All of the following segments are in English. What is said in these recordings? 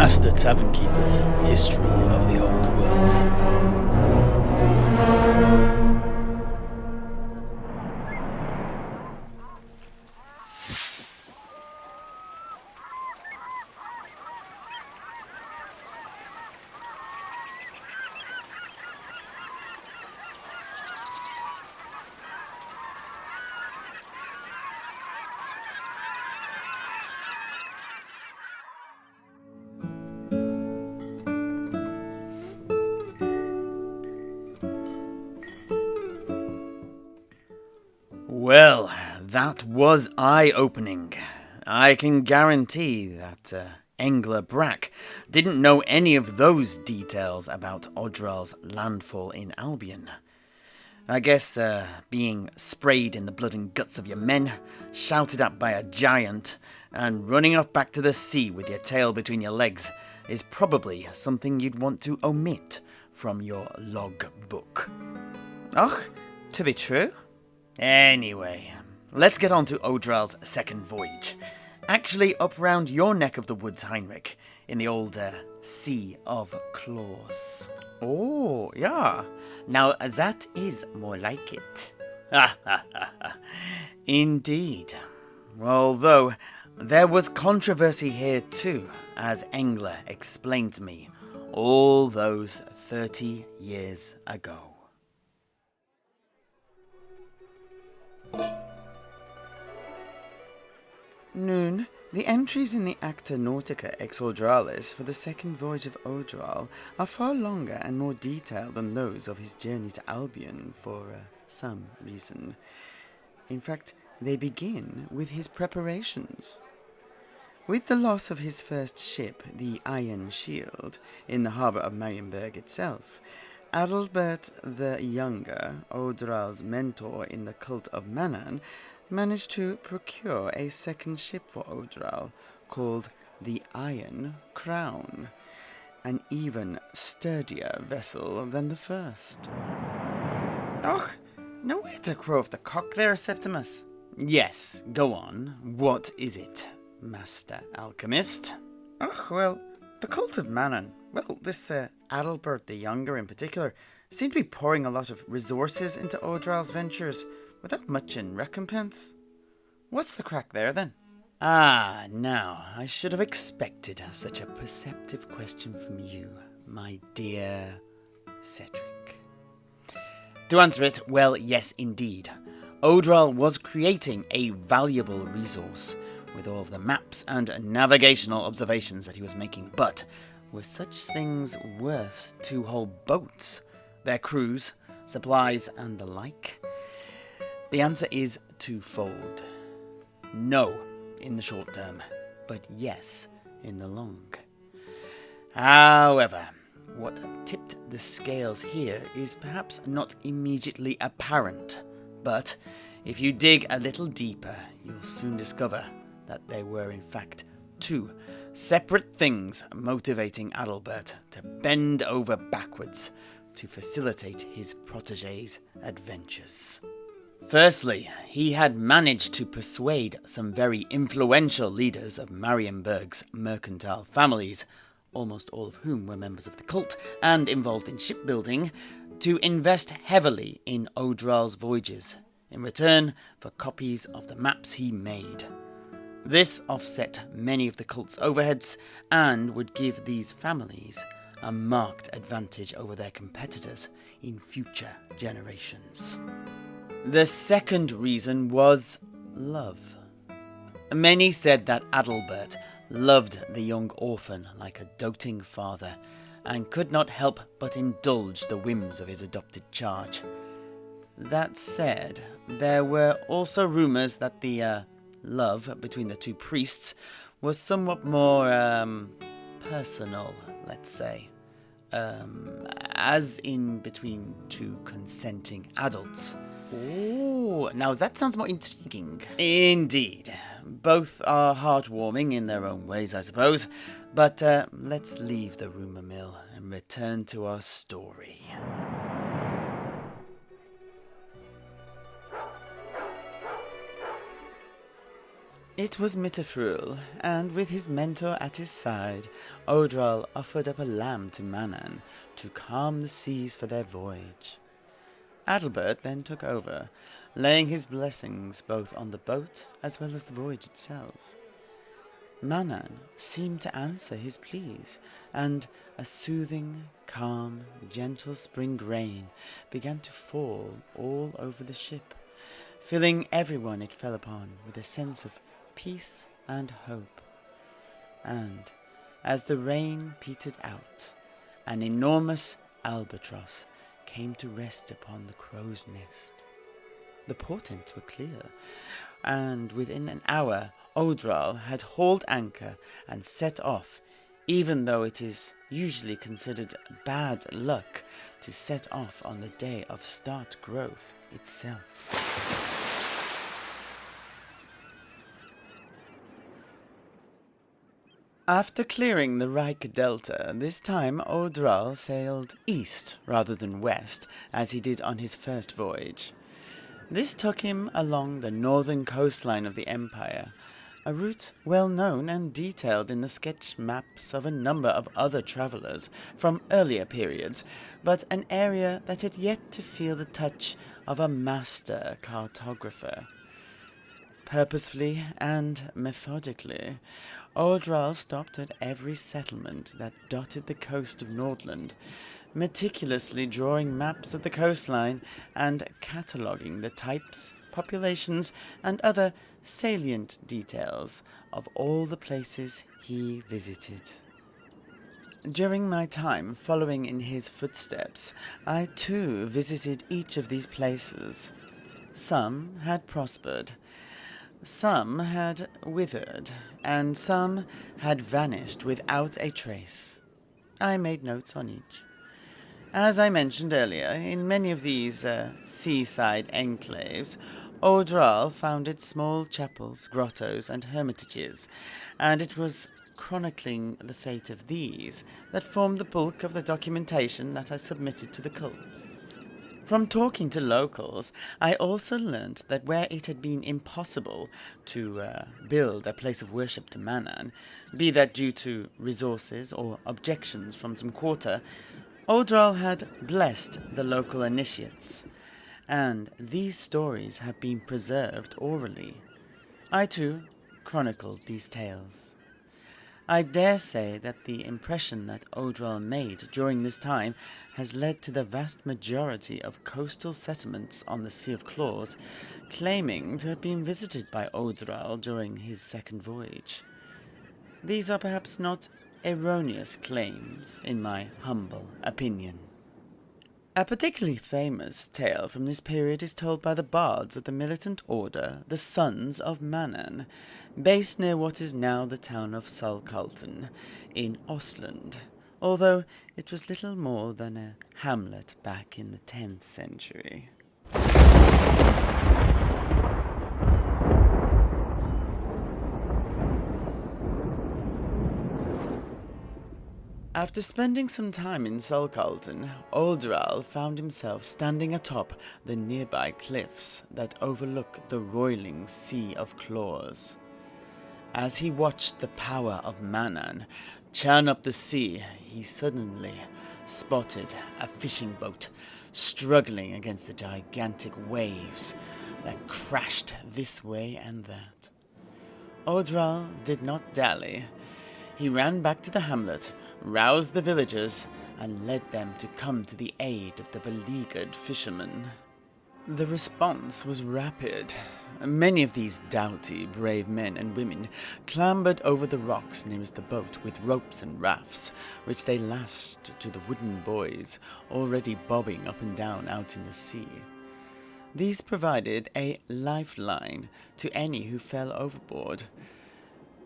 Master Tavern Keeper's History of the Old World. Well, that was eye-opening. I can guarantee that Engler Brack didn't know any of those details about Odral's landfall in Albion. I guess being sprayed in the blood and guts of your men, shouted at by a giant, and running off back to the sea with your tail between your legs is probably something you'd want to omit from your log book. Och, to be true. Anyway, let's get on to Odral's second voyage. Actually up round your neck of the woods, Heinrich, in the old Sea of Claws. Oh, yeah. Now that is more like it. Indeed. Although, there was controversy here too, as Engler explained to me, all those 30 years ago. Noon, the entries in the Acta Nautica ex Odralis for the second voyage of Odrall are far longer and more detailed than those of his journey to Albion for some reason. In fact, they begin with his preparations. With the loss of his first ship, the Iron Shield, in the harbour of Marienburg itself, Adalbert the Younger, Odral's mentor in the cult of Manann, managed to procure a second ship for Odral, called the Iron Crown, an even sturdier vessel than the first. Och, no way to crow off the cock there, Septimus. Yes, go on. What is it, Master Alchemist? Oh, well, the cult of Manann. Well, this Adalbert the Younger in particular seemed to be pouring a lot of resources into Odral's ventures without much in recompense. What's the crack there, then? Ah, now, I should have expected such a perceptive question from you, my dear Sedrik. To answer it, well, yes, indeed. Odral was creating a valuable resource with all of the maps and navigational observations that he was making, but were such things worth 2 whole boats, their crews, supplies, and the like? The answer is twofold. No, in the short term, but yes, in the long. However, what tipped the scales here is perhaps not immediately apparent, but if you dig a little deeper, you'll soon discover that there were in fact 2 separate things motivating Adalbert to bend over backwards to facilitate his protégé's adventures. Firstly, he had managed to persuade some very influential leaders of Marienburg's mercantile families, almost all of whom were members of the cult and involved in shipbuilding, to invest heavily in Odral's voyages, in return for copies of the maps he made. This offset many of the cult's overheads and would give these families a marked advantage over their competitors in future generations. The second reason was love. Many said that Adalbert loved the young orphan like a doting father, and could not help but indulge the whims of his adopted charge. That said, there were also rumours that the love between the 2 priests was somewhat more personal, let's say. As in between 2 consenting adults. Oh, now that sounds more intriguing. Indeed. Both are heartwarming in their own ways, I suppose. But let's leave the rumour mill and return to our story. It was Mitterfruel, and with his mentor at his side, Odrall offered up a lamb to Manann to calm the seas for their voyage. Adalbert then took over, laying his blessings both on the boat as well as the voyage itself. Manann seemed to answer his pleas, and a soothing, calm, gentle spring rain began to fall all over the ship, filling everyone it fell upon with a sense of peace and hope. And as the rain petered out, an enormous albatross came to rest upon the crow's nest. The portents were clear, and within an hour Odrall had hauled anchor and set off, even though it is usually considered bad luck to set off on the day of start growth itself. After clearing the Reich Delta, this time Odrall sailed east rather than west, as he did on his first voyage. This took him along the northern coastline of the Empire, a route well known and detailed in the sketch maps of a number of other travellers from earlier periods, but an area that had yet to feel the touch of a master cartographer. Purposefully and methodically, Odrall stopped at every settlement that dotted the coast of Nordland, meticulously drawing maps of the coastline and cataloguing the types, populations, and other salient details of all the places he visited. During my time following in his footsteps, I too visited each of these places. Some had prospered, some had withered, and some had vanished without a trace. I made notes on each. As I mentioned earlier, in many of these seaside enclaves, Odrall founded small chapels, grottos, and hermitages, and it was chronicling the fate of these that formed the bulk of the documentation that I submitted to the cult. From talking to locals, I also learnt that where it had been impossible to build a place of worship to Manann, be that due to resources or objections from some quarter, Odrall had blessed the local initiates, and these stories have been preserved orally. I too chronicled these tales. I dare say that the impression that Odrall made during this time has led to the vast majority of coastal settlements on the Sea of Claws claiming to have been visited by Odrall during his second voyage. These are perhaps not erroneous claims, in my humble opinion. A particularly famous tale from this period is told by the bards of the militant order, the Sons of Manann, based near what is now the town of Saltkalten, in Ostland, although it was little more than a hamlet back in the 10th century. After spending some time in Saltkalten, Odrall found himself standing atop the nearby cliffs that overlook the roiling Sea of Claws. As he watched the power of Manann churn up the sea, he suddenly spotted a fishing boat struggling against the gigantic waves that crashed this way and that. Odrall did not dally. He ran back to the hamlet, roused the villagers, and led them to come to the aid of the beleaguered fishermen. The response was rapid. Many of these doughty, brave men and women clambered over the rocks nearest the boat with ropes and rafts, which they lashed to the wooden buoys already bobbing up and down out in the sea. These provided a lifeline to any who fell overboard.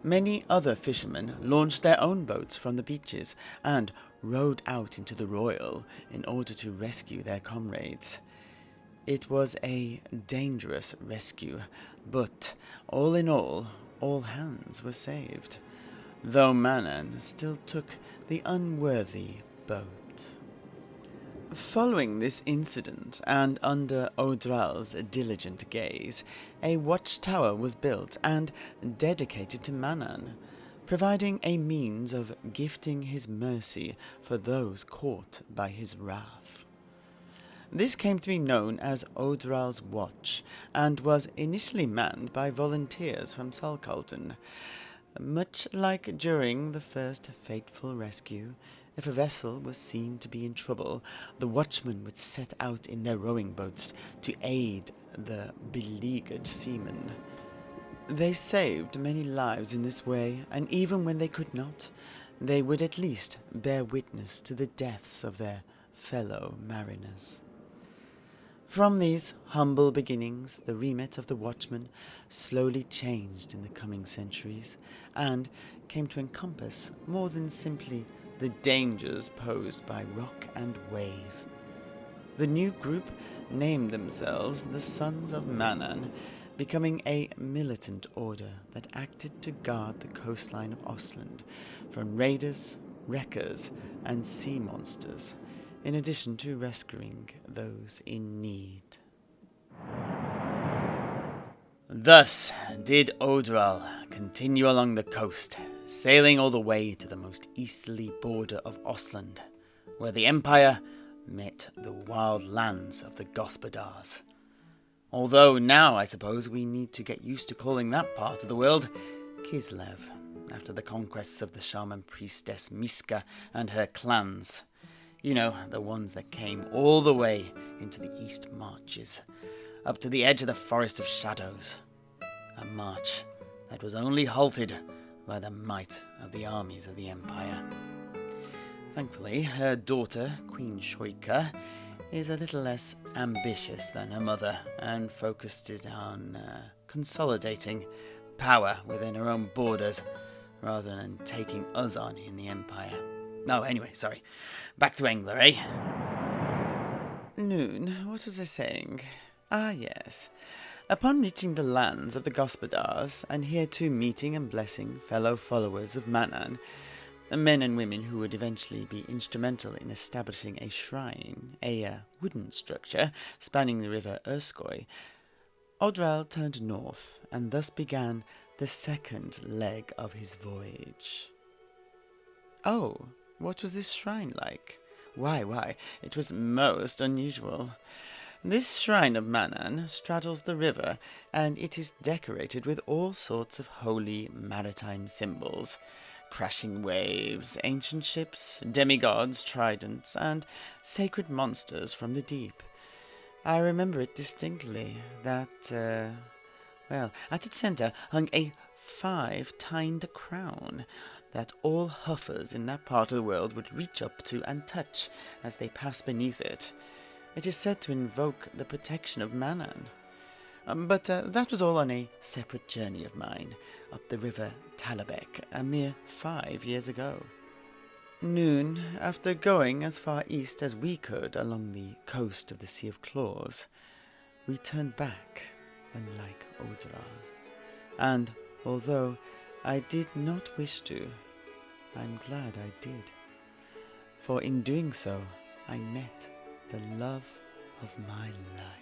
Many other fishermen launched their own boats from the beaches and rowed out into the Royal in order to rescue their comrades. It was a dangerous rescue, but all in all hands were saved, though Manann still took the unworthy boat. Following this incident, and under Odrall's diligent gaze, a watchtower was built and dedicated to Manann, providing a means of gifting his mercy for those caught by his wrath. This came to be known as Odrall's Watch, and was initially manned by volunteers from Salkaldon. Much like during the first fateful rescue, if a vessel was seen to be in trouble, the watchmen would set out in their rowing boats to aid the beleaguered seamen. They saved many lives in this way, and even when they could not, they would at least bear witness to the deaths of their fellow mariners. From these humble beginnings, the remit of the watchman slowly changed in the coming centuries, and came to encompass more than simply the dangers posed by rock and wave. The new group named themselves the Sons of Manann, becoming a militant order that acted to guard the coastline of Ostland from raiders, wreckers, and sea monsters, in addition to rescuing those in need. Thus did Odrall continue along the coast, sailing all the way to the most easterly border of Ostland, where the Empire met the wild lands of the Gospodars. Although now I suppose we need to get used to calling that part of the world Kislev, after the conquests of the shaman priestess Miska and her clans. You know, the ones that came all the way into the East Marches, up to the edge of the Forest of Shadows. A march that was only halted by the might of the armies of the Empire. Thankfully, her daughter, Queen Shoika, is a little less ambitious than her mother, and focused it on consolidating power within her own borders, rather than taking us on in the Empire. No, anyway, sorry. Back to Engler, eh? Noon, what was I saying? Ah, yes. Upon reaching the lands of the Gospodars, and here too meeting and blessing fellow followers of Manann, men and women who would eventually be instrumental in establishing a shrine, a wooden structure spanning the river Erskoi, Odrall turned north, and thus began the second leg of his voyage. Oh, what was this shrine like? Why, it was most unusual. This shrine of Manann straddles the river, and it is decorated with all sorts of holy maritime symbols. Crashing waves, ancient ships, demigods, tridents, and sacred monsters from the deep. I remember it distinctly, that, at its centre hung a 5-tined crown that all huffers in that part of the world would reach up to and touch as they pass beneath it. It is said to invoke the protection of Manann. But that was all on a separate journey of mine, up the river Talabek, a mere 5 years ago. Noon, after going as far east as we could along the coast of the Sea of Claws, we turned back, unlike Odrall. And although I did not wish to, I'm glad I did. For in doing so, I met the love of my life.